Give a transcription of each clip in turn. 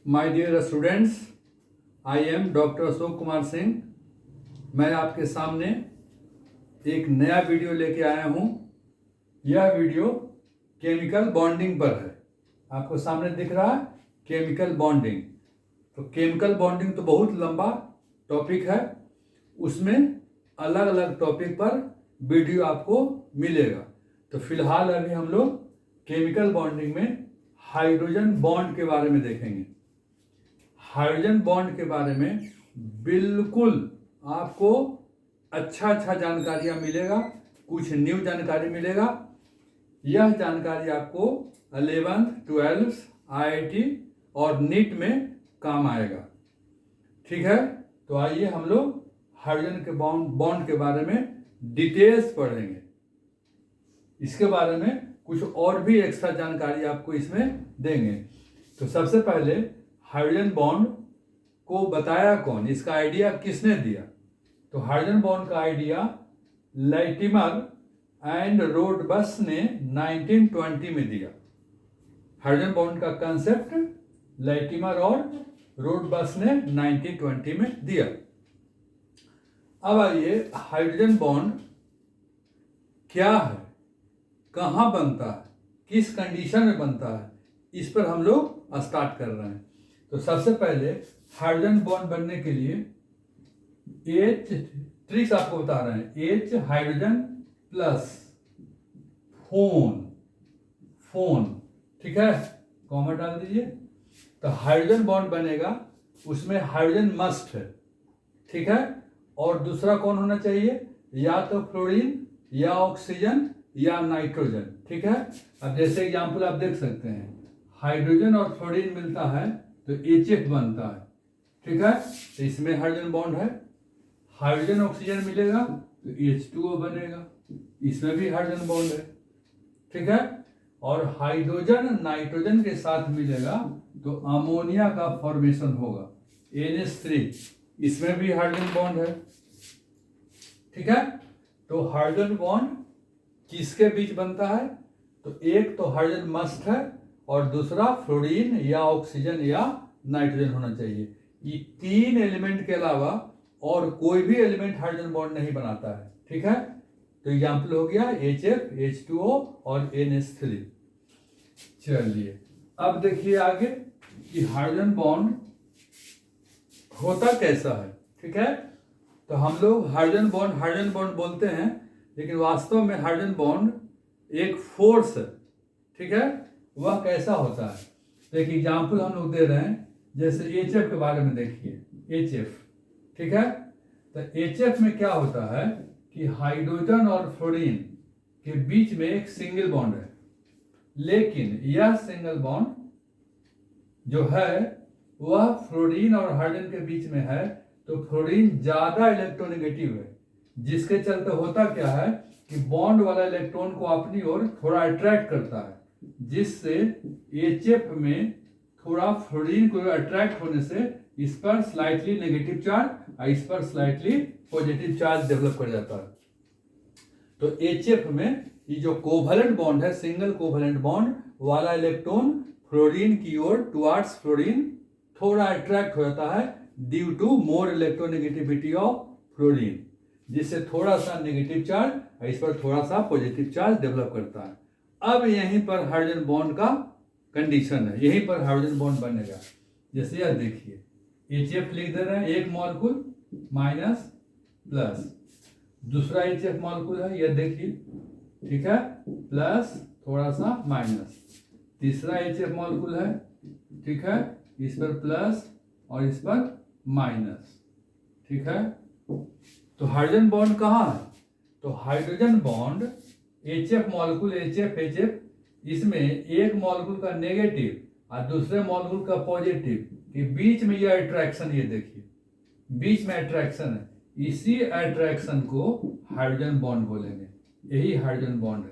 My dear students, I am doctor Ashok Kumar Singh. मैं आपके सामने एक नया वीडियो लेके आया हूँ। यह वीडियो केमिकल बॉन्डिंग पर है। आपको सामने दिख रहा है केमिकल बॉन्डिंग। तो केमिकल बॉन्डिंग तो बहुत लंबा टॉपिक है, उसमें अलग अलग टॉपिक पर वीडियो आपको मिलेगा। तो फिलहाल अभी हम लोग केमिकल बॉन्डिंग में हाइड्रोजन बॉन्ड के बारे में देखेंगे। हाइड्रोजन बॉन्ड के बारे में बिल्कुल आपको अच्छा जानकारियाँ मिलेगा, कुछ न्यू जानकारी मिलेगा। यह जानकारी आपको 11th 12th IIT और नीट में काम आएगा। ठीक है, तो आइए हम लोग हाइड्रोजन के बॉन्ड के बारे में डिटेल्स पढ़ेंगे। इसके बारे में कुछ और भी एक्स्ट्रा जानकारी आपको इसमें देंगे। तो सबसे पहले हाइड्रोजन बॉन्ड को बताया कौन, इसका आइडिया किसने दिया? तो हाइड्रोजन बॉन्ड का आइडिया लैटिमर एंड रोडबस ने 1920 में दिया। हाइड्रोजन बॉन्ड का कंसेप्ट लैटिमर और रोडबस ने 1920 में दिया। अब आइए, हाइड्रोजन बॉन्ड क्या है, कहाँ बनता है, किस कंडीशन में बनता है, इस पर हम लोग स्टार्ट कर रहे हैं। तो सबसे पहले हाइड्रोजन बॉन्ड बनने के लिए H ट्रिक्स आपको बता रहे हैं। H हाइड्रोजन प्लस फोन, ठीक है, कॉमा डाल दीजिए। तो हाइड्रोजन बॉन्ड बनेगा, उसमें हाइड्रोजन मस्ट है, ठीक है। और दूसरा कौन होना चाहिए? या तो फ्लोरीन या ऑक्सीजन या नाइट्रोजन, ठीक है। अब जैसे एग्जांपल आप देख सकते हैं, हाइड्रोजन और फ्लोरीन मिलता है तो HF बनता है, ठीक है। तो इसमें हाइड्रोजन बॉन्ड है। हाइड्रोजन ऑक्सीजन मिलेगा तो H2O बनेगा, इसमें भी हाइड्रोजन बॉन्ड है, ठीक है। और हाइड्रोजन नाइट्रोजन के साथ मिलेगा तो अमोनिया का फॉर्मेशन होगा, NH3, इसमें भी हाइड्रोजन बॉन्ड है, ठीक है। तो हाइड्रोजन बॉन्ड किसके बीच बनता है? तो एक तो हाइड्रोजन मस्ट है और दूसरा फ्लोरीन या ऑक्सीजन या नाइट्रोजन होना चाहिए। ये तीन एलिमेंट के अलावा और कोई भी एलिमेंट हाइड्रोजन बॉन्ड नहीं बनाता है, ठीक है। तो एग्जाम्पल हो गया HF, H2O और NH3। चलिए अब देखिए आगे कि हाइड्रोजन बॉन्ड होता कैसा है, ठीक है। तो हम लोग हाइड्रोजन बॉन्ड बोलते हैं, लेकिन वास्तव में हाइड्रोजन बॉन्ड एक फोर्स है, ठीक है। वह कैसा होता है? तो एक एग्जाम्पल हम लोग दे रहे हैं, जैसे HF के बारे में देखिए, HF, ठीक है। तो HF में क्या होता है कि हाइड्रोजन और फ्लोरीन के बीच में एक सिंगल बॉन्ड है, लेकिन यह सिंगल बॉन्ड जो है वह फ्लोरीन और हाइड्रोजन के बीच में है। तो फ्लोरीन ज्यादा इलेक्ट्रोनेगेटिव है, जिसके चलते होता क्या है कि बॉन्ड वाला इलेक्ट्रॉन को अपनी ओर थोड़ा अट्रैक्ट करता है, जिससे HF में थोड़ा फ्लोरीन को अट्रैक्ट होने से इस पर स्लाइटली नेगेटिव चार्ज और इस पर स्लाइटली पॉजिटिव चार्ज डेवलप कर जाता है। तो HF में ये जो कोवैलेंट बॉन्ड है, सिंगल कोवैलेंट बॉन्ड वाला इलेक्ट्रॉन फ्लोरीन की ओर टुवर्ड्स फ्लोरीन थोड़ा अट्रैक्ट हो जाता है due to more electronegativity of fluorine, जिससे थोड़ा सा नेगेटिव चार्ज इस पर थोड़ा सा पॉजिटिव चार्ज डेवलप करता है। अब यहीं पर हाइड्रोजन बॉन्ड का कंडीशन है, यहीं पर हाइड्रोजन बॉन्ड बनेगा। जैसे यह देखिए, HF लिख दे रहे हैं, एक मॉलिक्यूल माइनस प्लस, दूसरा HF मॉलिक्यूल है, यह देखिए, ठीक है, प्लस थोड़ा सा माइनस, तीसरा HF मॉलिक्यूल है, ठीक है, इस पर प्लस और इस पर माइनस, ठीक है। तो हाइड्रोजन बॉन्ड कहाँ है? तो hydrogen bond HF molecule HF, इसमें एक मॉलिक्यूल का नेगेटिव और दूसरे मॉलिक्यूल का पॉजिटिव के बीच में यह अट्रैक्शन, ये देखिए बीच में अट्रैक्शन है, इसी अट्रैक्शन को हाइड्रोजन बॉन्ड बोलेंगे। यही हाइड्रोजन बॉन्ड है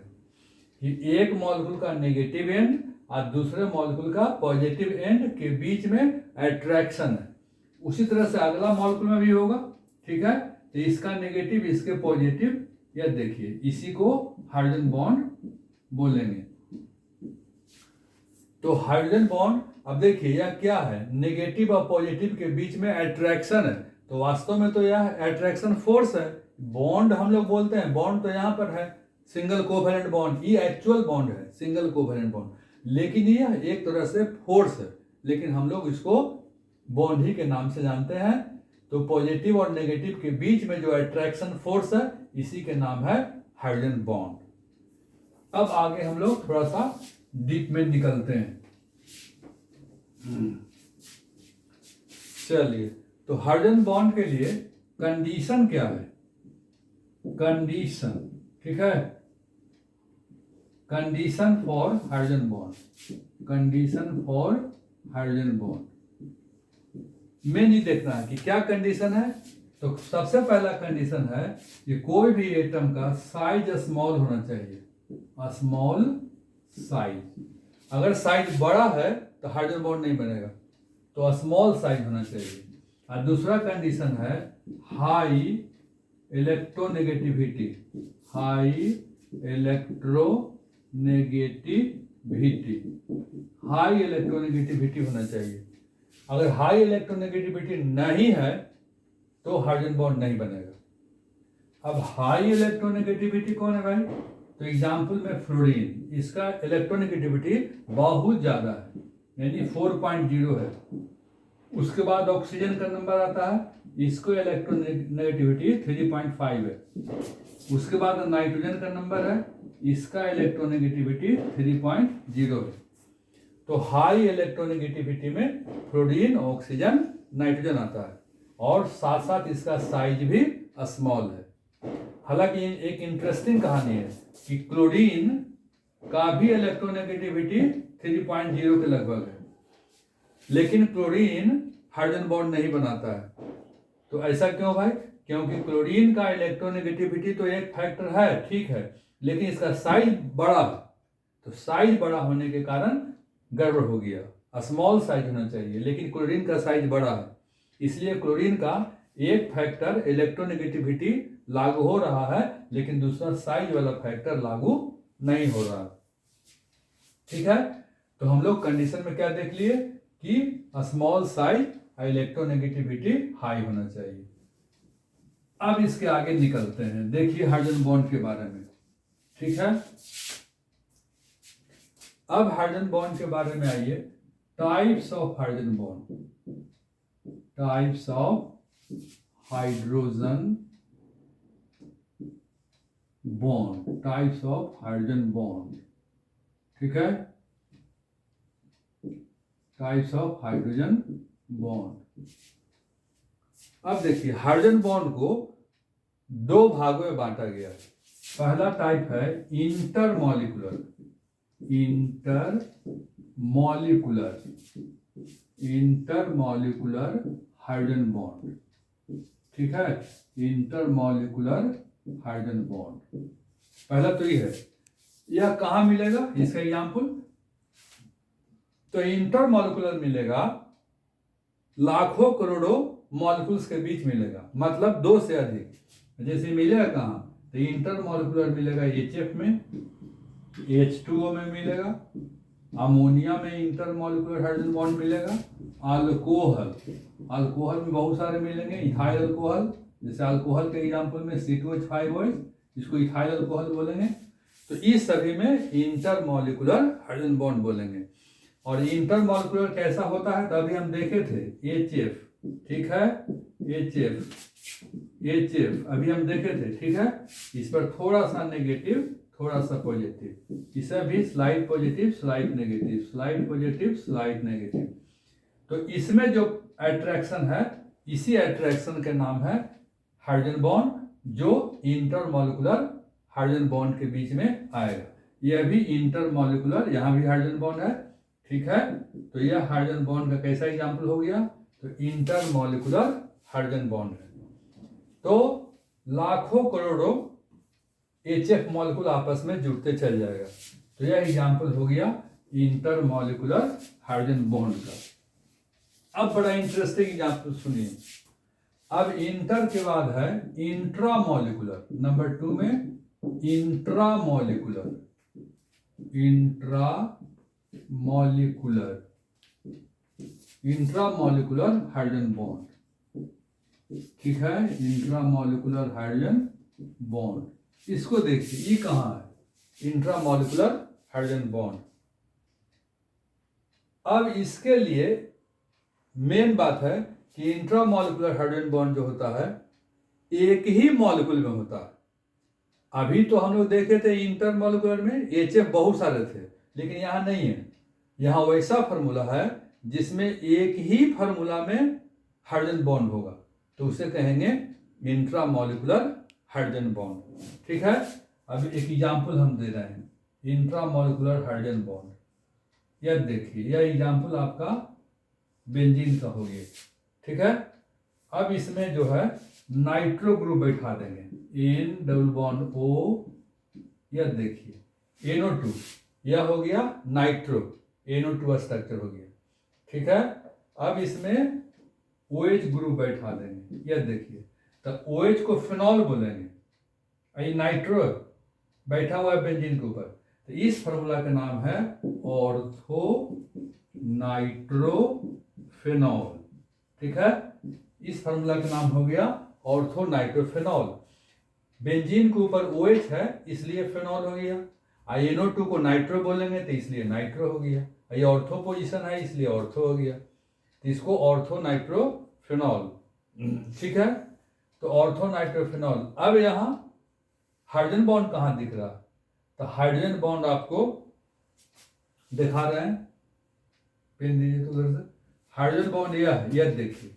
कि एक मॉलिक्यूल का नेगेटिव एंड और दूसरे मॉलिक्यूल का पॉजिटिव एंड के बीच में अट्रैक्शन है। उसी तरह से अगला मॉलिक्यूल में भी होगा, ठीक है। तो इसका नेगेटिव इसके पॉजिटिव, यह देखिए, इसी को हाइड्रोजन बॉन्ड बोलेंगे। तो हाइड्रोजन बॉन्ड, अब देखिए यह क्या है, नेगेटिव और पॉजिटिव के बीच में अट्रैक्शन है, तो वास्तव में तो यह अट्रैक्शन फोर्स है। बॉन्ड हम लोग बोलते हैं, बॉन्ड तो यहाँ पर है सिंगल कोवैलेंट बॉन्ड, ये एक्चुअल बॉन्ड है सिंगल कोवैलेंट बॉन्ड, लेकिन यह एक तरह से फोर्स है, लेकिन हम लोग इसको बॉन्ड ही के नाम से जानते हैं। तो पॉजिटिव और नेगेटिव के बीच में जो अट्रैक्शन फोर्स है इसी के नाम है हाइड्रोजन बॉन्ड। अब आगे हम लोग थोड़ा सा डीप में निकलते हैं। चलिए, तो हाइड्रोजन बॉन्ड के लिए कंडीशन क्या है, कंडीशन, ठीक है, condition for hydrogen bond, condition for hydrogen bond में नहीं देखना है कि क्या कंडीशन है। तो सबसे पहला कंडीशन है कि कोई भी एटम का साइज स्मॉल होना चाहिए, स्मॉल साइज। अगर साइज बड़ा है तो हाइड्रोजन बॉन्ड नहीं बनेगा, तो स्मॉल साइज होना चाहिए। और दूसरा कंडीशन है high electronegativity, high electronegativity, high electronegativity होना चाहिए। अगर हाई इलेक्ट्रोनेगेटिविटी नहीं है तो हाइड्रोजन बॉन्ड नहीं बनेगा। अब हाई इलेक्ट्रोनेगेटिविटी कौन है भाई, तो एग्जाम्पल में फ्लोरीन, इसका इलेक्ट्रोनेगेटिविटी बहुत ज़्यादा है, यानी 4.0 है। उसके बाद ऑक्सीजन का नंबर आता है, इसको इलेक्ट्रोनेगेटिविटी 3.5 है। उसके बाद नाइट्रोजन का नंबर है, इसका इलेक्ट्रोनेगेटिविटी 3.0 है। तो हाई इलेक्ट्रोनेगेटिविटी में फ्लोरीन, ऑक्सीजन, नाइट्रोजन आता है, और साथ साथ इसका साइज भी स्मॉल है। हालांकि एक इंटरेस्टिंग कहानी है कि क्लोरीन का भी इलेक्ट्रोनेगेटिविटी 3.0 के लगभग है, लेकिन क्लोरीन हाइड्रोजन बॉन्ड नहीं बनाता है। तो ऐसा क्यों भाई, क्योंकि क्लोरीन का इलेक्ट्रोनेगेटिविटी तो एक फैक्टर है, ठीक है, लेकिन इसका साइज बड़ा है। तो साइज बड़ा होने के कारण गड़बड़ हो गया, स्मॉल साइज होना चाहिए, लेकिन क्लोरीन का साइज बड़ा है, इसलिए क्लोरीन का एक फैक्टर इलेक्ट्रोनेगेटिविटी लागू हो रहा है, लेकिन दूसरा साइज वाला फैक्टर लागू नहीं हो रहा। ठीक है, तो हम लोग कंडीशन में क्या देख लिए कि स्मॉल साइज, इलेक्ट्रोनेगेटिविटी हाई होना चाहिए। अब इसके आगे निकलते हैं, देखिए हाइड्रोजन बॉन्ड के बारे में। ठीक है, अब हाइड्रोजन बॉन्ड के बारे में आइए, types of hydrogen bond, types of hydrogen bond, types of hydrogen bond. ठीक है, टाइप्स ऑफ हाइड्रोजन बॉन्ड। अब देखिए हाइड्रोजन बॉन्ड को दो भागों में बांटा गया है। पहला टाइप है intermolecular, intermolecular, intermolecular hydrogen bond. ठीक है, इंटरमॉलिक्यूलर हाइड्रोजन बॉन्ड पहला तो ये है। यह कहाँ मिलेगा, इसका एग्जाम्पल, तो इंटरमॉलिक्यूलर मिलेगा लाखों करोड़ों मॉलिक्यूल्स के बीच मिलेगा, मतलब दो से अधिक। जैसे मिलेगा कहाँ, तो इंटरमॉलिक्यूलर मिलेगा HF में, H2O में मिलेगा, अमोनिया में इंटरमॉलिक्यूलर हाइड्रोजन बॉन्ड मिलेगा, अल्कोहल, अल्कोहल में बहुत सारे मिलेंगे, इथाइल अल्कोहल, जैसे अल्कोहल के एग्जाम्पल में C2H5OH, इसको इथाइल अल्कोहल बोलेंगे। तो इस सभी में इंटरमॉलिक्यूलर हाइड्रोजन बॉन्ड बोलेंगे। और इंटरमॉलिक्यूलर कैसा होता है, तो अभी हम देखे थे HF, ठीक है, HF अभी हम देखे थे। ठीक है, इस पर थोड़ा सा नेगेटिव, थोड़ा सा पॉजिटिव, इसे भी slide positive, slide negative, slide positive, slide negative. तो इसमें जो अट्रैक्शन है, इसी अट्रैक्शन के नाम है हाइड्रोजन बॉन्ड, जो इंटरमॉलिक्यूलर हाइड्रोजन बॉन्ड के बीच में आएगा। यह भी इंटरमॉलिक्यूलर, यहाँ भी हाइड्रोजन बॉन्ड है। ठीक है, तो यह हाइड्रोजन बॉन्ड का कैसा एग्जाम्पल हो गया, तो इंटरमॉलिक्यूलर हाइड्रोजन बॉन्ड है। तो लाखों करोड़ों HF मॉलिक्यूल आपस में जुड़ते चल जाएगा। तो यह एग्जाम्पल हो गया इंटरमॉलिक्यूलर हाइड्रोजन बॉन्ड का। अब बड़ा इंटरेस्टिंग एग्जाम्पल सुनिए। अब इंटर के बाद है इंट्रामॉलिक्यूलर, नंबर 2 में intramolecular, intramolecular intramolecular hydrogen bond, ठीक है, इंट्रामॉलिक्यूलर हाइड्रोजन बॉन्ड। इसको देखिए, ये कहाँ है, इंट्रामॉलिक्यूलर हाइड्रोजन बॉन्ड। अब इसके लिए मेन बात है कि इंट्रामॉलिक्यूलर हाइड्रोजन बॉन्ड जो होता है एक ही मॉलिक्यूल में होता है। अभी तो हम लोग देखे थे इंटरमॉलिक्यूलर में HF बहुत सारे थे, लेकिन यहाँ नहीं है। यहाँ वैसा फार्मूला है जिसमें एक ही फार्मूला में हाइड्रोजन बॉन्ड होगा, तो उसे कहेंगे इंट्रामॉलिक्यूलर हाइड्रोजन बॉन्ड, ठीक है। अब एक एग्जांपल हम दे रहे हैं, इंट्रामॉलिक्यूलर हाइड्रोजन बॉन्ड। यह देखिए, यह एग्जांपल आपका बेंजीन का हो गया, ठीक है। अब इसमें जो है नाइट्रो ग्रुप बैठा देंगे, N डबल बॉन्ड O, यह देखिए NO2, यह हो गया नाइट्रो, NO2 स्ट्रक्चर हो गया, ठीक है। अब इसमें OH ग्रुप बैठा देंगे, यह देखिए, तो OH को फिनॉल बोलेंगे, ये नाइट्रो बैठा हुआ है बेंजीन के ऊपर, तो इस फार्मूला का नाम है ऑर्थो नाइट्रोफेनॉल, ठीक है। इस फार्मूला का नाम हो गया ऑर्थो नाइट्रोफेनॉल। बेंजीन के ऊपर OH है इसलिए फेनॉल हो गया, NO2 को नाइट्रो बोलेंगे तो इसलिए नाइट्रो हो गया, ये ऑर्थो पोजीशन है इसलिए ऑर्थो हो गया, तो इसको ऑर्थो नाइट्रोफेनॉल, ठीक है। तो ऑर्थो नाइट्रोफेनॉल। अब यहाँ हाइड्रोजन बॉन्ड कहाँ दिख रहा, तो हाइड्रोजन बॉन्ड आपको दिखा रहे हैं, पेन दीजिए तो उधर से। हाइड्रोजन बॉन्ड यह देखिए,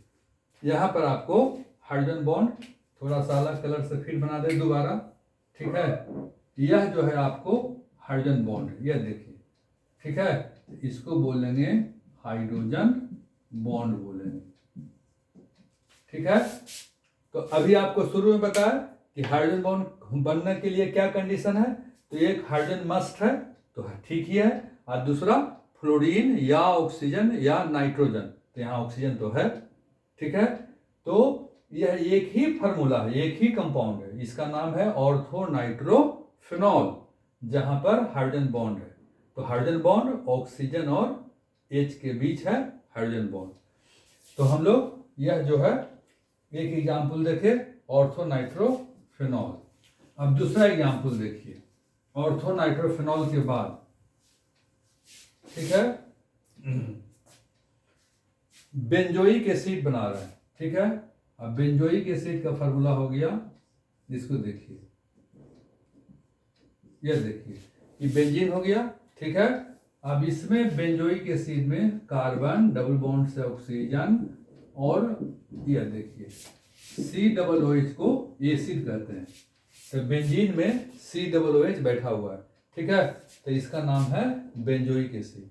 यहाँ पर आपको हाइड्रोजन बॉन्ड थोड़ा सा अलग कलर से फिर बना दे दोबारा, ठीक है। यह जो है आपको हाइड्रोजन बॉन्ड है, यह देखिए, ठीक है। इसको बोलेंगे हाइड्रोजन बॉन्ड बोलेंगे, ठीक है। तो अभी आपको शुरू में बताया कि हाइड्रोजन बॉन्ड बनने के लिए क्या कंडीशन है, तो एक हाइड्रोजन मस्ट है, तो ठीक ही है, और दूसरा फ्लोरीन या ऑक्सीजन या नाइट्रोजन, तो यहाँ ऑक्सीजन तो है, ठीक है। तो यह एक ही फार्मूला है, एक ही कंपाउंड है, इसका नाम है ऑर्थो नाइट्रोफेनॉल, जहां पर हाइड्रोजन बॉन्ड है। तो हाइड्रोजन बॉन्ड ऑक्सीजन और H के बीच है हाइड्रोजन बॉन्ड। तो हम लोग यह जो है एक एग्जाम्पल देखे ऑर्थो नाइट्रोफेनॉल। अब दूसरा एग्जाम्पल देखिए ऑर्थो नाइट्रोफेनॉल के बाद, ठीक है, बेंजोइक एसिड बना रहे हैं, ठीक है। अब बेंजोइक एसिड का फार्मूला हो गया, इसको देखिए, यह देखिए, ये बेंजीन हो गया, ठीक है। अब इसमें बेंजोइक एसिड में कार्बन डबल बॉन्ड से ऑक्सीजन, और यह देखिए COOH को एसिड कहते हैं, तो बेंजीन में COOH बैठा हुआ है, ठीक है, तो इसका नाम है बेंजोइक एसिड।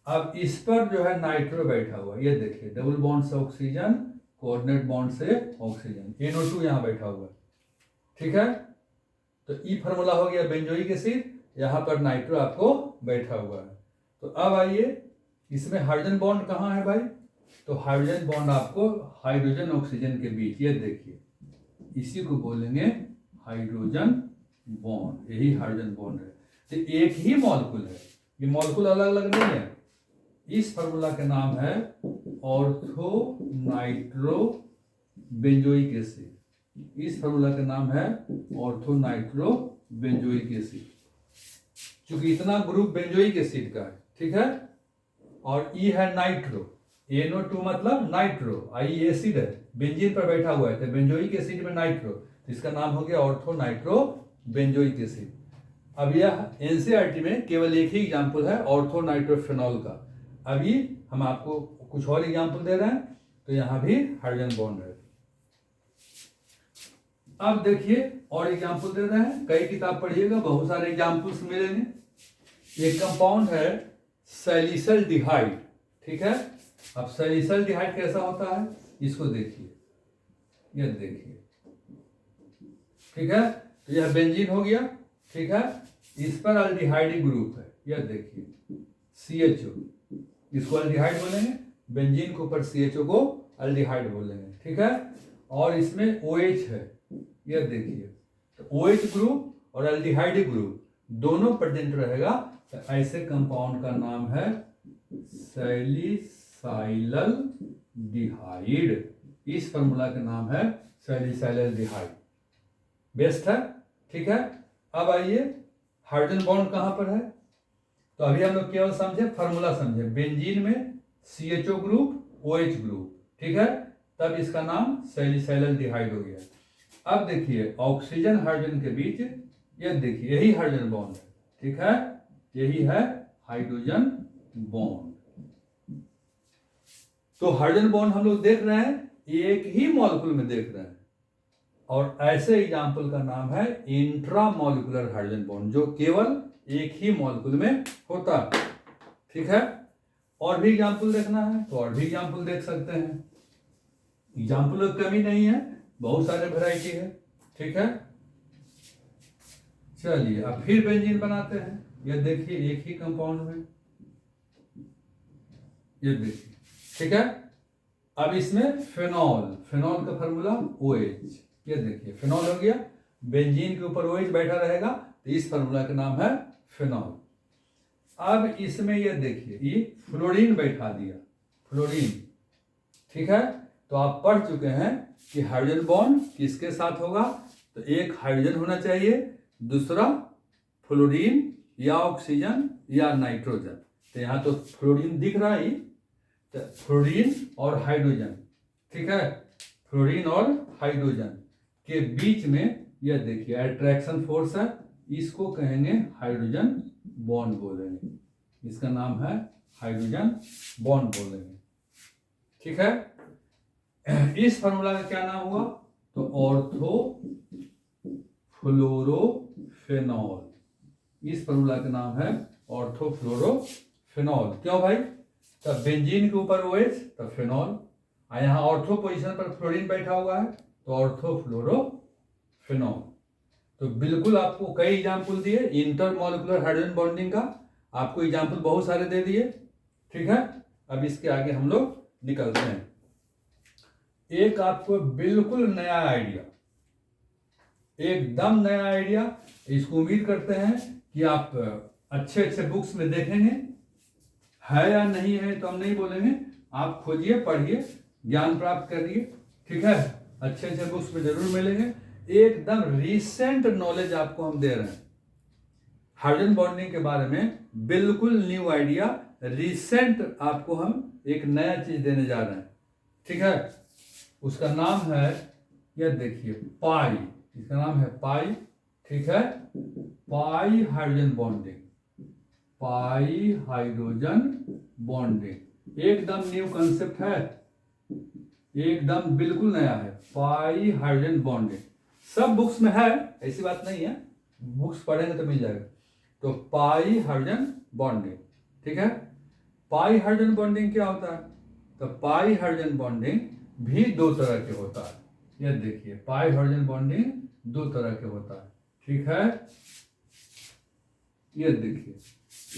अब इस पर जो है नाइट्रो बैठा हुआ है, ये देखिए डबल बॉन्ड से ऑक्सीजन, कोऑर्डिनेट बॉन्ड से ऑक्सीजन, NO2 यहाँ बैठा हुआ है, ठीक है। तो ई फार्मूला हो गया बेंजोइक एसिड, यहाँ पर नाइट्रो आपको बैठा हुआ है। तो अब आइए इसमें हाइड्रोजन बॉन्ड कहाँ है भाई, तो हाइड्रोजन बॉन्ड आपको हाइड्रोजन ऑक्सीजन के बीच, ये देखिए, इसी को बोलेंगे हाइड्रोजन बॉन्ड, यही हाइड्रोजन बॉन्ड है। तो एक ही मॉलिक्यूल है, ये मॉलिक्यूल अलग अलग नहीं है। इस फार्मूला का नाम है ऑर्थो नाइट्रो बेंजोइक एसिड, इस फार्मूला का नाम है ऑर्थो नाइट्रो बेंजोइक एसिड। चूंकि इतना ग्रुप बेंजोइक एसिड का है, ठीक है, और ई है नाइट्रो, NO2 मतलब नाइट्रो, आई एसिड है, बेंजीन पर बैठा हुआ है, तो बेंजोइक एसिड में नाइट्रो, तो इसका नाम हो गया ऑर्थो नाइट्रो बेंजोइक एसिड। अब यह NCERT में केवल एक ही एग्जाम्पल है ऑर्थो नाइट्रोफेनॉल का। अभी हम आपको कुछ और एग्जाम्पल दे रहे हैं, तो यहां भी हाइड्रोजन बॉन्ड है। अब देखिए और एग्जाम्पल दे रहे हैं, कई किताब पढ़िएगा, बहुत सारे एग्जाम्पल्स मिलेंगे। एक कंपाउंड है सैलिसल्डिहाइड, ठीक है। अब सैलिसल्डिहाइड कैसा होता है, इसको देखिए, यह देखिए, ठीक है। तो यह बेंजीन हो गया, ठीक है, इस पर अल्डिहाइड ग्रुप है, यह देखिए CHO, इसको अल्डिहाइड बोलेंगे, बेंजीन के ऊपर CHO को अल्डिहाइड बोलेंगे, ठीक है। और इसमें OH है, यह देखिए, तो OH ग्रुप और अल्डिहाइड ग्रुप दोनों प्रेजेंट रहेगा, तो ऐसे कंपाउंड का नाम है सैलिसाइलल डिहाइड। इस फॉर्मूला का नाम है सैलिसाइलल डिहाइड। बेस्ट है, ठीक है। अब आइए हाइड्रोजन बॉन्ड कहां पर है, तो अभी हम लोग केवल समझे फॉर्मूला समझे, बेंजीन में CHO ग्रुप OH ग्रुप, ठीक है, तब इसका नाम सैलिसाइलल डिहाइड हो गया। अब देखिए ऑक्सीजन हाइड्रोजन के बीच ये देखिए यही हाइड्रोजन बॉन्ड है, ठीक है, यही है हाइड्रोजन बॉन्ड। तो हाइड्रोजन बॉन्ड हम लोग देख रहे हैं एक ही मॉलिक्यूल में देख रहे हैं, और ऐसे एग्जाम्पल का नाम है इंट्रामॉलिक्यूलर हाइड्रोजन बॉन्ड, जो केवल एक ही मॉलिक्यूल में होता है, ठीक है। और भी एग्जाम्पल देखना है तो और भी एग्जाम्पल देख सकते हैं, एग्जाम्पल की कमी नहीं है, बहुत सारे वैरायटी है, ठीक है। चलिए अब फिर बेंजीन बनाते हैं। ये देखिए एक ही कंपाउंड में, ये देखिए, ठीक है। अब इसमें फिनॉल, फिनॉल का फॉर्मूला OH, ये देखिए फिनॉल हो गया, बेंजीन के ऊपर OH बैठा रहेगा तो इस फॉर्मूला का नाम है फिनॉल। अब इसमें ये देखिए ये फ्लोरीन बैठा दिया, फ्लोरीन, ठीक है। तो आप पढ़ चुके हैं कि हाइड्रोजन बॉन्ड किसके साथ होगा, तो एक हाइड्रोजन होना चाहिए, दूसरा फ्लोरीन या ऑक्सीजन या नाइट्रोजन। तो यहाँ तो फ्लोरीन दिख रहा है, तो फ्लोरीन और हाइड्रोजन, ठीक है, फ्लोरीन और हाइड्रोजन के बीच में यह देखिए अट्रैक्शन फोर्स है, इसको कहेंगे हाइड्रोजन बॉन्ड बोलेंगे, इसका नाम है हाइड्रोजन बॉन्ड बोलेंगे, ठीक है। इस फॉर्मूला का क्या नाम हुआ, तो ऑर्थो फ्लोरोफेनॉल, इस फॉर्मूला का नाम है ऑर्थो फ्लोरोफेनॉल। क्यों भाई, तब बेंजीन के ऊपर OH तब फिनॉल, यहाँ ऑर्थो पोजीशन पर फ्लोरीन बैठा हुआ है तो ऑर्थो फ्लोरोफेनॉल। तो बिल्कुल आपको कई एग्जाम्पल दिए इंटरमॉलिक्यूलर हाइड्रोजन बॉन्डिंग का, आपको एग्जाम्पल बहुत सारे दे दिए, ठीक है। अब इसके आगे हम लोग निकलते हैं। एक आपको बिल्कुल नया आइडिया, एकदम नया आइडिया, इसको उम्मीद करते हैं कि आप अच्छे अच्छे बुक्स में देखेंगे, है या नहीं है तो हम नहीं बोलेंगे, आप खोजिए, पढ़िए, ज्ञान प्राप्त करिए, ठीक है, अच्छे अच्छे बुक्स में जरूर मिलेंगे। एकदम रिसेंट नॉलेज आपको हम दे रहे हैं हाइड्रोजन बॉन्डिंग के बारे में, बिल्कुल न्यू आइडिया, रिसेंट आपको हम एक नया चीज देने जा रहे हैं, ठीक है। उसका नाम है, यह देखिए पाई, इसका नाम है पाई, ठीक है, पाई हाइड्रोजन बॉन्डिंग, पाई हाइड्रोजन बॉन्डिंग, एकदम न्यू कंसेप्ट है, एकदम बिल्कुल नया है, पाई हाइड्रोजन बॉन्डिंग। सब बुक्स में है, ऐसी बात नहीं है, बुक्स पढ़ेंगे तो मिल जाएगा। तो पाई हाइड्रोजन बॉन्डिंग, ठीक है। पाई हाइड्रोजन बॉन्डिंग क्या होता है, तो पाई हाइड्रोजन बॉन्डिंग भी दो तरह के होता है, यह देखिए पाई हाइड्रोजन बॉन्डिंग दो तरह के होता है, ठीक है। ये देखिए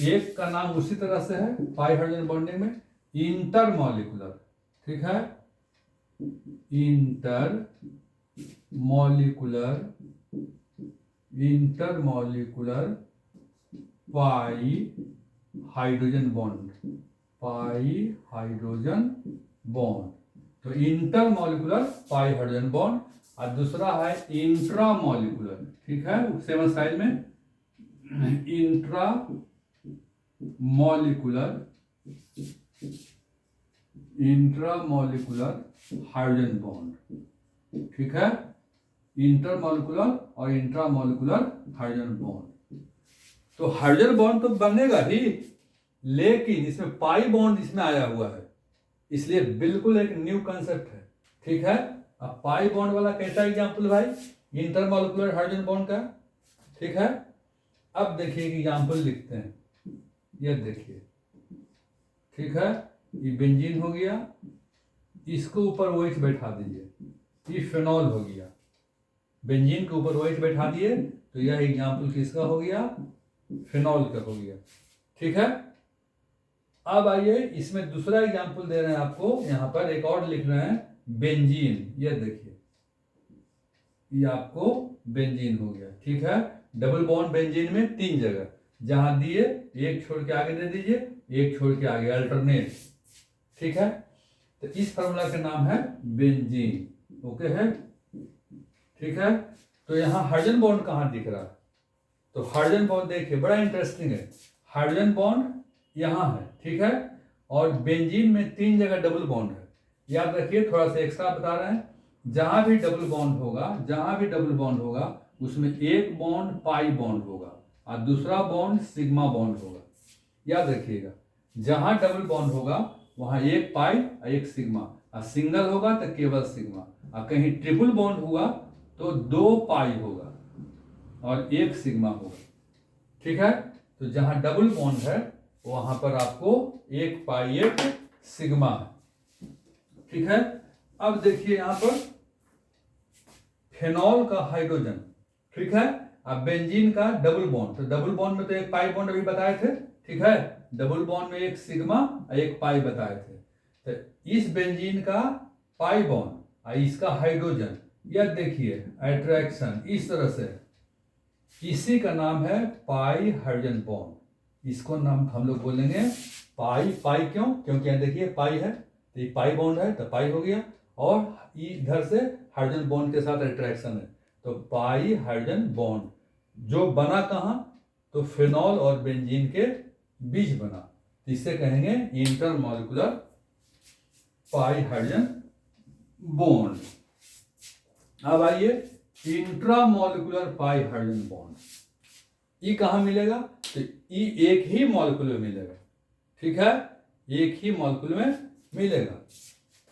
एक का नाम उसी तरह से है पाई हाइड्रोजन बॉन्डिंग में इंटरमॉलिक्यूलर, ठीक है, इंटरमॉलिक्यूलर पाई हाइड्रोजन बॉन्ड, पाई हाइड्रोजन बॉन्ड। तो इंटरमॉलिक्यूलर पाई हाइड्रोजन बॉन्ड, और दूसरा है इंट्रामॉलिक्यूलर, ठीक है, सेवन स्टाइल में इंट्रामॉलिक्यूलर हाइड्रोजन बॉन्ड, ठीक है, इंटरमॉलिक्यूलर और इंट्रामॉलिक्यूलर हाइड्रोजन बॉन्ड। तो हाइड्रोजन बॉन्ड तो बनेगा ही, लेकिन इसमें पाई बॉन्ड इसमें आया हुआ है, इसलिए बिल्कुल एक न्यू कंसेप्ट है, ठीक है। अब पाई बॉन्ड वाला कैसा एग्जांपल भाई, इंटरमॉलिक्यूलर हाइड्रोजन बॉन्ड का, ठीक है। अब देखिए एग्जांपल लिखते हैं, ये देखिए, ठीक है, ये बेंजीन हो गया, इसको ऊपर OH बैठा दीजिए, ये फिनॉल हो गया, बेंजीन के ऊपर OH बैठा दिए तो यह एग्जांपल किसका हो गया, फिनॉल का हो गया, ठीक है। अब आइए इसमें दूसरा एग्जांपल दे रहे हैं आपको, यहां पर एक और लिख रहे हैं बेंजीन, ये देखिए ये आपको बेंजीन हो गया, ठीक है। डबल बॉन्ड बेंजीन में 3 जगह, जहां दिए एक छोड़ के आगे दे दीजिए, एक छोड़ के आगे, अल्टरनेट। ठीक है, तो इस फार्मूला का नाम है बेंजीन। ओके है, ठीक है। तो यहाँ हाइड्रोजन बॉन्ड कहाँ दिख रहा है? तो हाइड्रोजन बॉन्ड देखिए बड़ा इंटरेस्टिंग है। हाइड्रोजन बॉन्ड यहाँ है, ठीक है, और बेंजीन में 3 जगह डबल बॉन्ड है। याद रखिए, थोड़ा सा एक्स्ट्रा बता रहे हैं, जहां भी डबल बॉन्ड होगा, जहां भी डबल बॉन्ड होगा उसमें एक बॉन्ड पाई बॉन्ड होगा और दूसरा बॉन्ड सिग्मा बॉन्ड होगा। याद रखिएगा, जहां डबल बॉन्ड होगा वहां एक पाई और एक सिग्मा, और सिंगल होगा तो केवल सिग्मा, और कहीं ट्रिपल बॉन्ड हुआ तो 2 पाई होगा और एक सिग्मा होगा। ठीक है, तो जहां डबल बॉन्ड है वहां पर आपको एक पाई एक सिग्मा है। ठीक है, अब देखिए यहां पर फेनॉल का हाइड्रोजन, ठीक है, अब बेंजीन का डबल बॉन्ड, तो डबल बॉन्ड में तो एक पाई बॉन्ड अभी बताए थे। ठीक है, डबल बॉन्ड में एक सिग्मा और एक पाई बताए थे। तो इस बेंजीन का पाई बॉन्ड और इसका हाइड्रोजन, यह देखिए अट्रैक्शन इस तरह से, इसी का नाम है पाई हाइड्रोजन बॉन्ड। इसको नाम हम लोग बोलेंगे पाई। पाई क्यों? क्योंकि यहाँ देखिए पाई है, तो ये पाई बॉन्ड है तो पाई हो गया, और इधर से हाइड्रोजन बॉन्ड के साथ अट्रैक्शन है, तो पाई हाइड्रोजन बॉन्ड जो बना कहाँ? तो फिनॉल और बेंजीन के बीच बना, तो इसे कहेंगे इंटरमॉलिक्यूलर पाई हाइड्रोजन बॉन्ड। अब आइए इंट्रामॉलिक्यूलर पाई हाइड्रोजन बॉन्ड, ये कहाँ मिलेगा? तो ये एक ही मॉलिक्यूल में मिलेगा। ठीक है, एक ही मॉलिक्यूल में मिलेगा।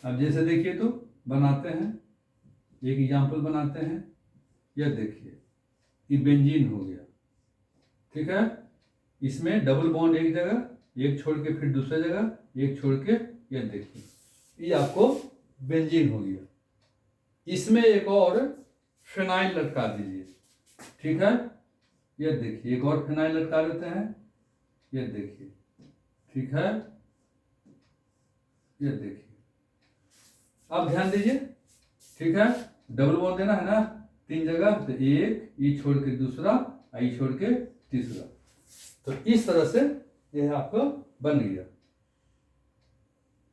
अब जैसे देखिए तो बनाते हैं, एक एग्जांपल बनाते हैं। यह देखिए, ये बेंजीन हो गया। ठीक है, इसमें डबल बॉन्ड एक जगह, एक छोड़ के फिर दूसरे जगह, एक छोड़ के, यह देखिए ये आपको बेंजीन हो गया। इसमें एक और फिनाइल लटका दीजिए। ठीक है, यह देखिए एक और फिनाइल लटका देते हैं, यह देखिए। ठीक है, यह देखिए, अब ध्यान दीजिए। ठीक है, डबल बॉन्ड देना है ना 3 जगह, तो एक, ये छोड़ के दूसरा, ये छोड़ के तीसरा, तो इस तरह से यह आपको बन गया।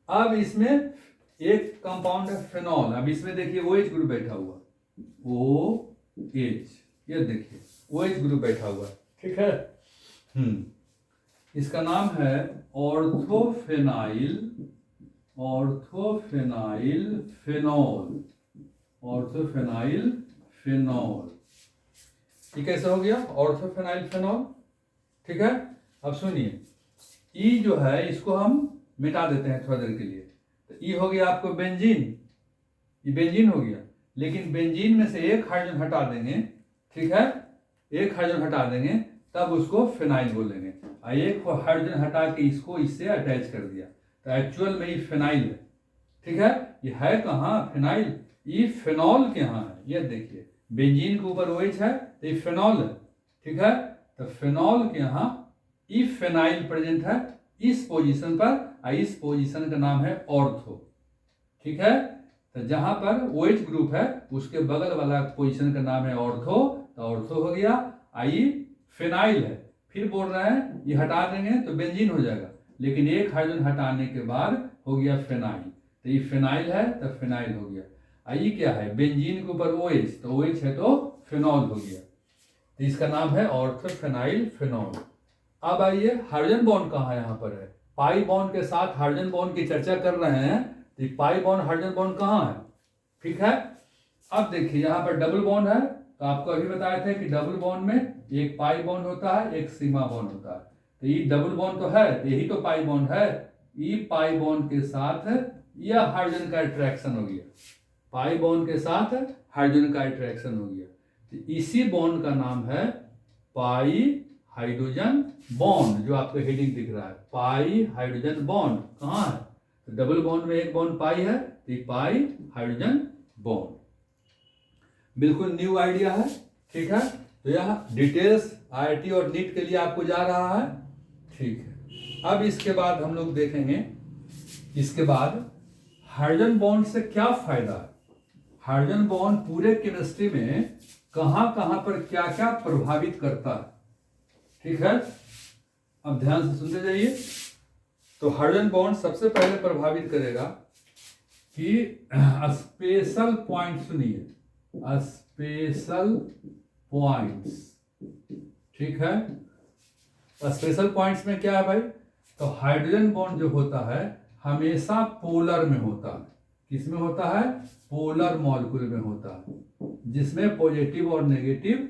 अब इसमें एक कंपाउंड है फिनॉल। अब इसमें देखिए OH ग्रुप बैठा हुआ, OH, ये देखिए OH ग्रुप बैठा हुआ। ठीक है, इसका नाम है ऑर्थोफेनाइल, ऑर्थोफेनाइल फिनॉल, ऑर्थोफेनाइल फिनॉल। ये कैसे हो गया ऑर्थोफेनाइल फिनॉल? ठीक है, अब सुनिए, ई जो है इसको हम मिटा देते हैं थोड़ा देर के लिए, तो ई हो गया आपको बेंजीन, ये बेंजीन हो गया। लेकिन बेंजीन में से एक हाइड्रोजन हटा देंगे, ठीक है, एक हाइड्रोजन हटा देंगे, तब उसको फिनाइल बोलेंगे। और एक हाइड्रोजन हटा के इसको इससे अटैच कर दिया, तो एक्चुअल में ये फिनाइल है। ठीक है, ये है कहाँ फिनाइल? ये फिनॉल के यहाँ है। ये देखिए बेंजीन के ऊपर OH है, तो ये फिनॉल है। ठीक है, तो फिनॉल के यहाँ ये फिनाइल प्रेजेंट है इस पोजीशन पर, और इस पोजीशन का नाम है ऑर्थो। ठीक है, तो जहां पर OH ग्रुप है उसके बगल वाला पोजीशन का नाम है ऑर्थो, तो ऑर्थो हो गया। आई फिनाइल है, फिर बोल रहे हैं ये हटा देंगे तो बेंजीन हो जाएगा, लेकिन एक हाइड्रोजन हटाने के बाद हो गया फिनाइल, तो ये फिनाइल है तो फिनाइल हो गया। आई क्या है? बेंजीन के ऊपर OH, तो OH है तो फिनॉल हो गया, तो इसका नाम है ऑर्थोफेनाइल फिनॉल। अब आइए हाइड्रोजन बॉन्ड कहाँ यहाँ पर है? पाई बॉन्ड के साथ हाइड्रोजन बॉन्ड की चर्चा कर रहे हैं, तो पाई बॉन्ड हाइड्रोजन बॉन्ड कहाँ है? ठीक है, अब देखिए यहाँ पर डबल बॉन्ड है, तो आपको अभी बताए थे कि डबल बॉन्ड में एक पाई बॉन्ड होता है, एक सिग्मा बॉन्ड होता है। तो ये डबल बॉन्ड तो है, यही तो पाई बॉन्ड है। ये पाई बॉन्ड के साथ यह हाइड्रोजन का अट्रैक्शन हो गया, पाई बॉन्ड के साथ हाइड्रोजन का अट्रैक्शन हो गया, तो इसी बॉन्ड का नाम है पाई हाइड्रोजन बॉन्ड। जो आपको हेडिंग दिख रहा है पाई हाइड्रोजन बॉन्ड कहाँ है? तो डबल बॉन्ड में एक बॉन्ड पाई है, तो ये पाई हाइड्रोजन बॉन्ड। बिल्कुल न्यू आइडिया है। ठीक है, तो यह डिटेल्स IIT और नीट के लिए आपको जा रहा है। ठीक है, अब इसके बाद हम लोग देखेंगे, इसके बाद हाइड्रोजन बॉन्ड से क्या फायदा है, हाइड्रोजन बॉन्ड पूरे केमिस्ट्री में कहां कहां पर क्या क्या प्रभावित करता है। ठीक है, अब ध्यान से सुनते जाइए। तो हाइड्रोजन बॉन्ड सबसे पहले प्रभावित करेगा कि स्पेशल पॉइंट, सुनिए, स्पेशल पॉइंट्स, ठीक है। स्पेशल पॉइंट्स में क्या है भाई? तो हाइड्रोजन बॉन्ड जो होता है हमेशा पोलर में होता है। किस में होता है? पोलर मॉलिक्यूल में होता है, जिसमें पॉजिटिव और नेगेटिव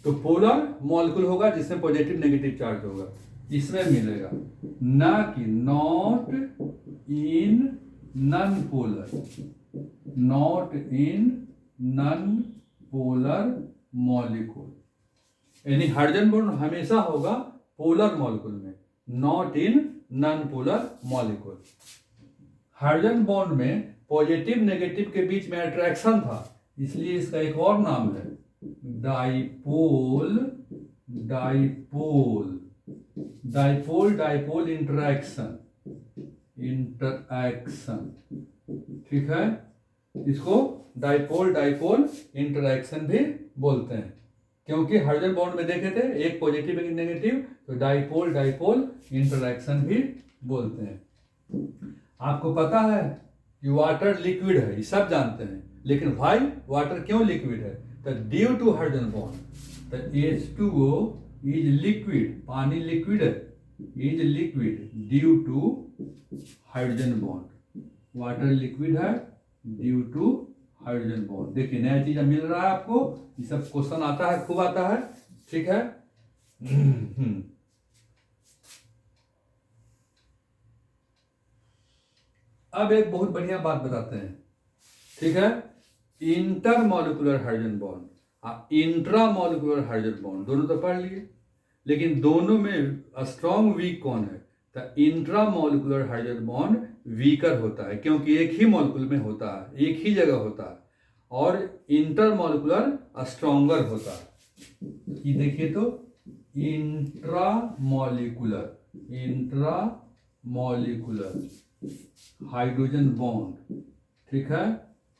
तो पोलर मॉलिक्यूल होगा जिसमें पॉजिटिव नेगेटिव चार्ज होगा, इसमें मिलेगा। ना कि not in non polar, not in non polar molecule, यानी हाइड्रोजन बॉन्ड हमेशा होगा पोलर मॉलिक्यूल में, not in non polar molecule. Hydrogen bond में पॉजिटिव नेगेटिव के बीच में अट्रैक्शन था, इसलिए इसका एक और नाम है dipole, dipole, dipole, dipole interaction, interaction, ठीक है। इसको डाइपोल, डाइपोल इंटरैक्शन भी बोलते हैं, क्योंकि हाइड्रोजन बॉन्ड में देखे थे एक पॉजिटिव एक नेगेटिव, तो डाइपोल, डाइपोल इंटरैक्शन भी बोलते हैं। आपको पता है कि वाटर लिक्विड है, ये सब जानते हैं, लेकिन भाई वाटर क्यों लिक्विड है? तो ड्यू टू हाइड्रोजन बॉन्ड, तो H2O इज लिक्विड, पानी लिक्विड है, is liquid due to hydrogen bond, water liquid है ड्यू टू हाइड्रोजन बॉन्ड। देखिए नया चीज मिल रहा है आपको, ये सब क्वेश्चन आता है, खूब आता है, ठीक है। अब एक बहुत बढ़िया बात बताते हैं, ठीक है। इंटर मॉलिक्यूलर हाइड्रोजन बॉन्ड और इंट्रा मॉलिक्यूलर हाइड्रोजन बॉन्ड दोनों तो पढ़ लिए, लेकिन दोनों में स्ट्रॉन्ग वीक कौन है? तो intra molecular hydrogen bond weaker होता है, क्योंकि एक ही मॉलिक्यूल में होता है, एक ही जगह होता है, और इंटर मॉलिक्यूलर स्ट्रॉन्गर होता है। ये देखिए तो intra molecular, intra molecular hydrogen bond, ठीक है,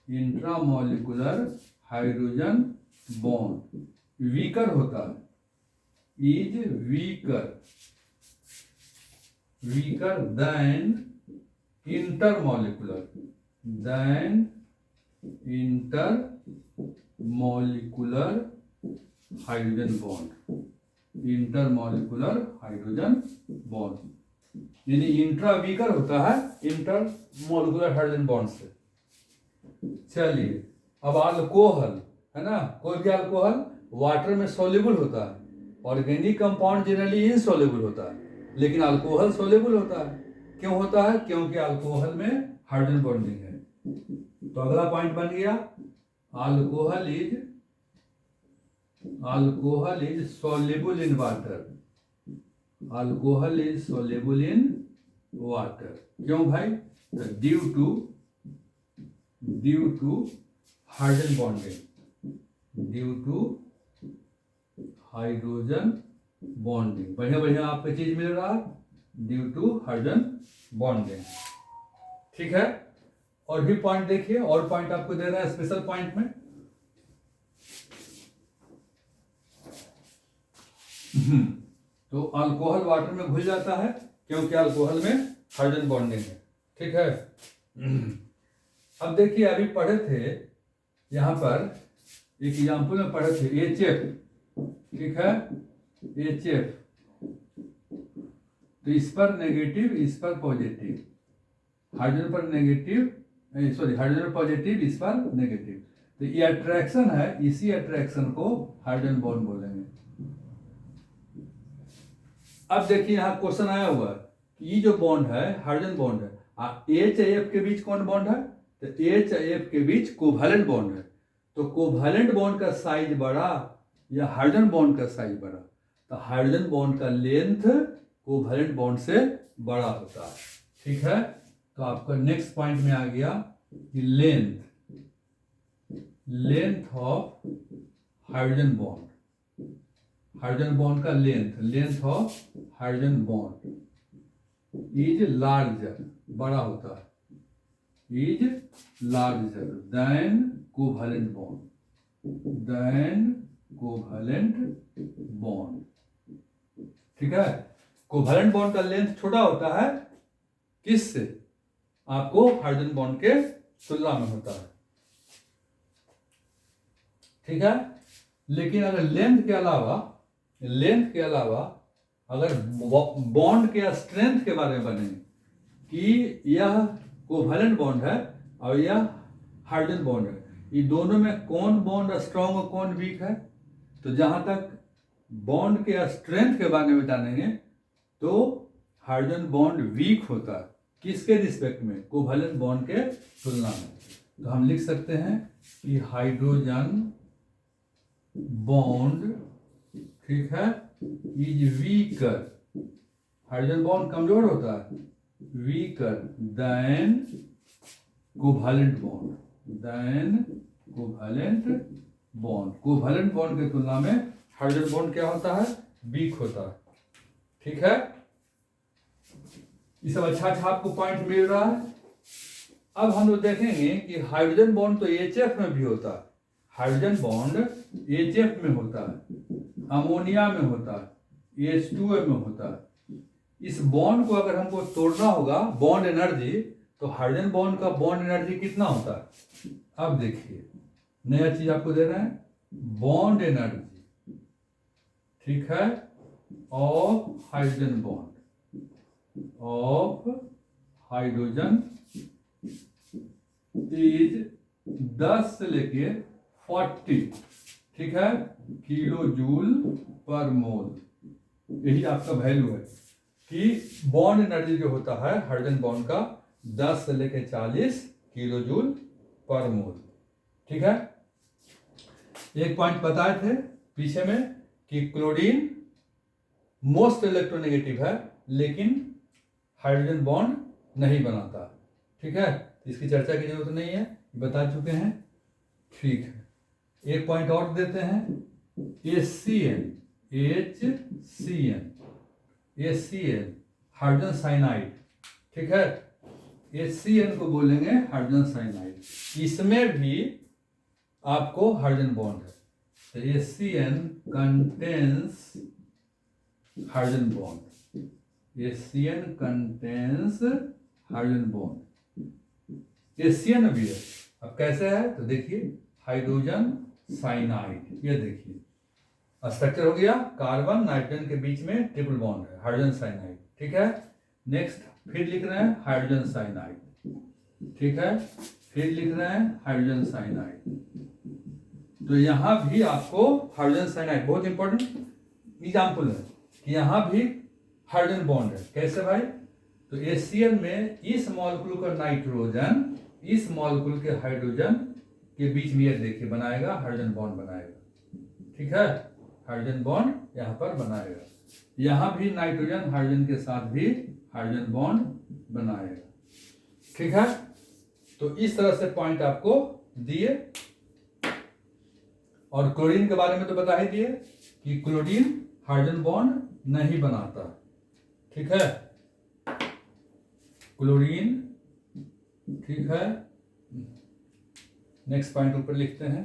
intra molecular hydrogen bond weaker होता है, is weaker, weaker than inter molecular, than inter molecular hydrogen bond, inter molecular hydrogen bond, यानी इंट्रा वीकर होता है इंटर मॉलिक्यूलर हाइड्रोजन बॉन्ड से। चलिए अब अल्कोहल है ना, कोई भी अल्कोहल वाटर में सोल्यूबल होता है, ऑर्गेनिक कंपाउंड जनरली इनसोल्यूबल होता है, लेकिन अल्कोहल सोल्यूबल होता है। क्यों होता है? क्योंकि अल्कोहल में हाइड्रोजन बॉन्डिंग है। तो अगला पॉइंट बन गया alcohol is, alcohol is soluble in water, alcohol is soluble in water. क्यों भाई? Due to hydrogen bonding, due to hydrogen bonding. बढ़िया बढ़िया आपको चीज मिल रहा है, ड्यू टू हाइड्रोजन बॉन्डिंग, ठीक है। और भी पॉइंट देखिए, और पॉइंट आपको दे रहा है स्पेशल पॉइंट में। तो अल्कोहल वाटर में घुल जाता है क्योंकि अल्कोहल में हाइड्रोजन बॉन्डिंग है, ठीक है। अब देखिए अभी पढ़े थे यहां पर एक एग्जाम्पल में पढ़े थे HF, ठीक है, HF, तो इस पर नेगेटिव इस पर पॉजिटिव, हाइड्रोजन पर नेगेटिव, सॉरी हाइड्रोजन पॉजिटिव इस पर नेगेटिव, तो ये अट्रैक्शन है, इसी अट्रैक्शन को हाइड्रोजन बॉन्ड बोलेंगे। अब देखिए यहाँ क्वेश्चन आया हुआ है, ये जो बॉन्ड है हाइड्रोजन बॉन्ड है, HF के बीच कौन बॉन्ड है? तो HF के बीच कोवैलेंट बॉन्ड है। तो कोवैलेंट बॉन्ड का साइज बड़ा या हाइड्रोजन बॉन्ड का साइज बड़ा? तो हाइड्रोजन बॉन्ड का लेंथ कोवैलेंट बॉन्ड से बड़ा होता है, ठीक है। तो आपका नेक्स्ट पॉइंट में आ गया कि length, length of hydrogen bond, hydrogen bond का length, length of hydrogen bond is larger, बड़ा होता है, is larger than covalent bond, than covalent bond. ठीक है, कोवैलेंट बॉन्ड का लेंथ छोटा होता है किससे? आपको हाइड्रोजन बॉन्ड के तुलना में होता है। ठीक है, लेकिन अगर लेंथ के अलावा अगर बॉन्ड के स्ट्रेंथ के बारे में बने कि यह कोवैलेंट बॉन्ड है और यह हाइड्रोजन बॉन्ड है, ये दोनों में कौन बॉन्ड स्ट्रांग और कौन वीक है, तो जहां तक बॉन्ड के स्ट्रेंथ के बारे में जानेंगे तो हाइड्रोजन बॉन्ड वीक होता है किसके रिस्पेक्ट में? कोवैलेंट बॉन्ड के तुलना में। तो हम लिख सकते हैं कि हाइड्रोजन बॉन्ड, ठीक है, इज वीकर, हाइड्रोजन बॉन्ड कमजोर होता है, weaker then covalent bond, covalent bond की तुलना में हाइड्रोजन बॉन्ड क्या होता है? वीक होता है। ठीक है, ये सब अच्छा आपको पॉइंट मिल रहा है। अब हम लोग देखेंगे कि हाइड्रोजन बॉन्ड तो एचएफ में भी होता है, हाइड्रोजन बॉन्ड एचएफ में होता है, अमोनिया में होता है, H2O में होता है। इस बॉन्ड को अगर हमको तोड़ना होगा बॉन्ड एनर्जी, तो हाइड्रोजन बॉन्ड का बॉन्ड एनर्जी कितना होता है? अब देखिए नया चीज आपको दे रहे हैं, बॉन्ड एनर्जी, ठीक है, of hydrogen bond, of hydrogen is 10 से लेके 40, ठीक है, किलो जूल पर मोल। यही आपका वैल्यू है कि बॉन्ड एनर्जी जो होता है हाइड्रोजन बॉन्ड का 10 से लेके 40 किलो जूल पर मोल। ठीक है, एक पॉइंट बताए थे पीछे में कि क्लोरीन मोस्ट इलेक्ट्रोनेगेटिव है लेकिन हाइड्रोजन बॉन्ड नहीं बनाता। ठीक है, इसकी चर्चा की जरूरत नहीं है, बता चुके हैं। ठीक है, एक पॉइंट और देते हैं, HCN हाइड्रोजन साइनाइड। ठीक है, HCN को बोलेंगे हाइड्रोजन साइनाइड, इसमें भी आपको हाइड्रोजन बॉन्ड है, तो HCN contains hydrogen bond, HCN contains hydrogen bond, HCN भी है। अब कैसे है तो देखिए, हाइड्रोजन साइनाइड, ये देखिए स्ट्रक्चर हो गया, कार्बन नाइट्रोजन के बीच में ट्रिपल बॉन्ड है, हाइड्रोजन साइनाइड। ठीक है, नेक्स्ट फिर लिख रहे हैं हाइड्रोजन साइनाइड, ठीक है, फिर लिख रहे हैं हाइड्रोजन साइनाइड। तो यहां भी आपको हाइड्रोजन साइनाइड बहुत इंपॉर्टेंट एग्जाम्पल है कि यहां भी हाइड्रोजन बॉन्ड है। कैसे भाई? तो HCl में इस मॉलिक्यूल का नाइट्रोजन इस मॉलिक्यूल के हाइड्रोजन के बीच में ये देखिए बनाएगा, हाइड्रोजन बॉन्ड बनाएगा। ठीक है, हाइड्रोजन बॉन्ड यहाँ पर बनाएगा, यहाँ भी नाइट्रोजन हाइड्रोजन के साथ भी हाइड्रोजन बॉन्ड बनाएगा। ठीक है, तो इस तरह से पॉइंट आपको दिए। और क्लोरीन के बारे में तो बता ही दिए कि क्लोरीन हाइड्रोजन बॉन्ड नहीं बनाता। ठीक है, क्लोरीन, ठीक है, नेक्स्ट पॉइंट ऊपर लिखते हैं।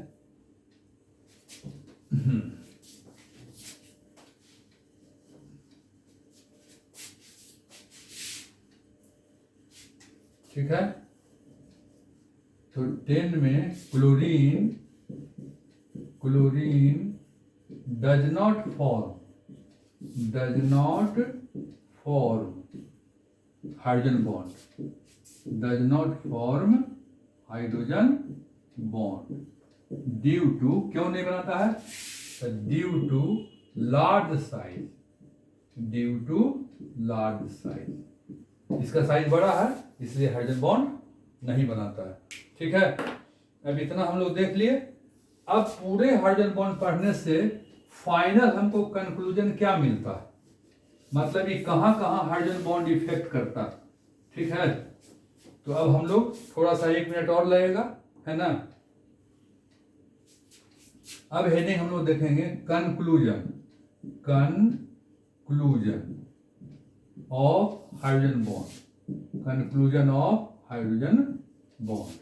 ठीक है, तो 10 में chlorine does not form hydrogen bond, does not form hydrogen bond due to, क्यों नहीं बनाता है? Due to large size, due to large size, इसका साइज बड़ा है इसलिए हाइड्रोजन बॉन्ड नहीं बनाता है। ठीक है, अब इतना हम लोग देख लिए। अब पूरे हाइड्रोजन बॉन्ड पढ़ने से फाइनल हमको कंक्लूजन क्या मिलता है, मतलब ये कहाँ कहाँ हाइड्रोजन बॉन्ड इफेक्ट करता है। ठीक है, तो अब हम लोग थोड़ा सा 1 मिनट और लगेगा, है ना। अब हेडिंग हम लोग देखेंगे conclusion of hydrogen bond, conclusion of hydrogen bond.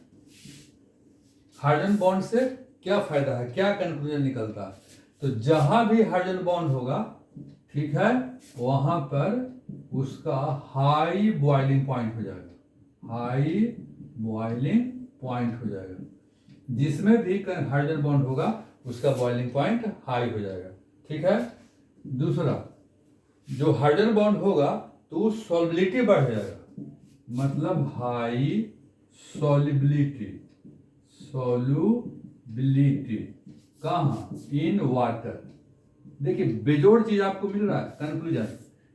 Hydrogen bond से क्या फायदा है, क्या कंक्लूजन निकलता है। तो जहां भी हाइड्रोजन बॉन्ड होगा, ठीक है, वहां पर उसका हाई बॉइलिंग पॉइंट हो जाएगा, हाई बॉइलिंग पॉइंट हो जाएगा। जिसमें भी हाइड्रोजन बॉन्ड होगा उसका बॉइलिंग पॉइंट हाई हो जाएगा, ठीक है। दूसरा, जो हाइड्रोजन बॉन्ड होगा तो सॉल्युबिलिटी बढ़ जाएगा, मतलब हाई सॉल्युबिलिटी, सॉल्युबिलिटी कहाँ, इन वाटर। देखिए बेजोड़ चीज आपको मिल रहा है कंक्लूजन,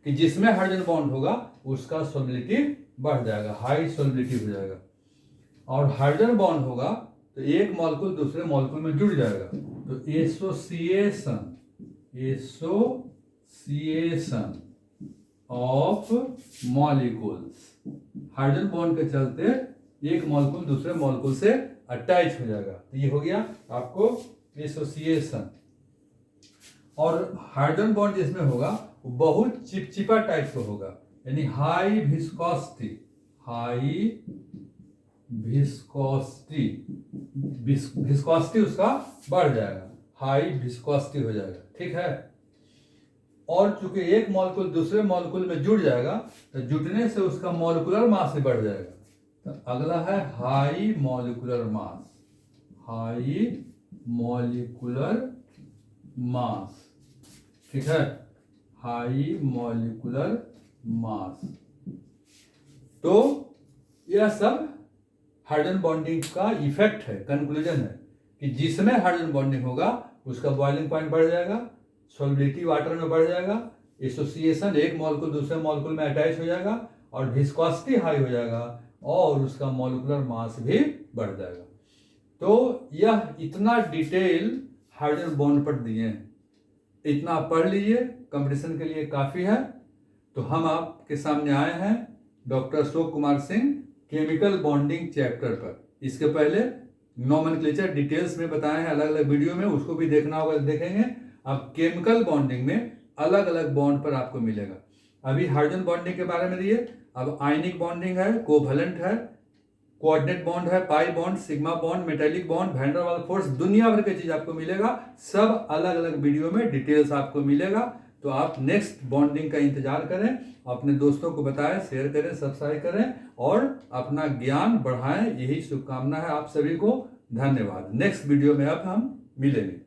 कि जिसमें हाइड्रोजन बॉन्ड होगा उसका सॉल्युबिलिटी बढ़ जाएगा, हाई सॉल्युबिलिटी हो जाएगा। और हाइड्रोजन बॉन्ड होगा तो एक मॉलिक्यूल दूसरे मॉलिक्यूल में जुड़ जाएगा, तो association, association of molecules, hydrogen bond के चलते एक मॉलिक्यूल दूसरे मॉलिक्यूल से अटैच हो जाएगा। तो ये हो गया आपको एसोसिएशन। और हाइड्रोजन बॉन्ड जिसमें होगा वो बहुत चिपचिपा टाइप का होगा, यानी high viscosity, high viscosity, viscosity उसका बढ़ जाएगा, हाई विस्कोसिटी हो जाएगा, ठीक है। और चूंकि एक मॉलिक्यूल दूसरे मॉलिक्यूल में जुड़ जाएगा तो जुटने से उसका मॉलिक्यूलर मास भी बढ़ जाएगा। तो अगला है high molecular mass, high molecular mass, ठीक है, हाई मॉलिक्यूलर मास। तो यह सब हाइड्रोजन बॉन्डिंग का इफेक्ट है, कंक्लूजन है कि जिसमें हाइड्रोजन बॉन्डिंग होगा उसका बॉइलिंग पॉइंट बढ़ जाएगा, सॉल्युबिलिटी वाटर में बढ़ जाएगा, एसोसिएशन एक मॉलिक्यूल दूसरे मॉलिक्यूल में अटैच हो जाएगा, और विस्कोसिटी हाई हो जाएगा, और उसका मॉलिक्यूलर मास भी बढ़ जाएगा। तो यह इतना डिटेल हाइड्रोजन बॉन्ड पर दिए हैं, इतना आप पढ़ लीजिए, कंपटीशन के लिए काफ़ी है। तो हम आपके सामने आए हैं doctor Ashok Kumar Singh chemical bonding chapter पर। इसके पहले नॉमेनक्लेचर डिटेल्स में बताए हैं अलग अलग वीडियो में, उसको भी देखना होगा, देखेंगे। अब केमिकल बॉन्डिंग में अलग अलग बॉन्ड पर आपको मिलेगा। अभी हाइड्रोजन बॉन्डिंग के बारे में दिए, अब आयनिक बॉन्डिंग है, कोवैलेंट है, कोऑर्डिनेट बॉन्ड है, pi bond, sigma bond, metallic bond, van der Waals force, दुनिया भर की चीज आपको मिलेगा। सब अलग अलग वीडियो में डिटेल्स आपको मिलेगा। तो आप नेक्स्ट बॉन्डिंग का इंतजार करें, अपने दोस्तों को बताएं, शेयर करें, सब्सक्राइब करें और अपना ज्ञान बढ़ाएं। यही शुभकामना है आप सभी को। धन्यवाद। नेक्स्ट वीडियो में अब हम मिलेंगे।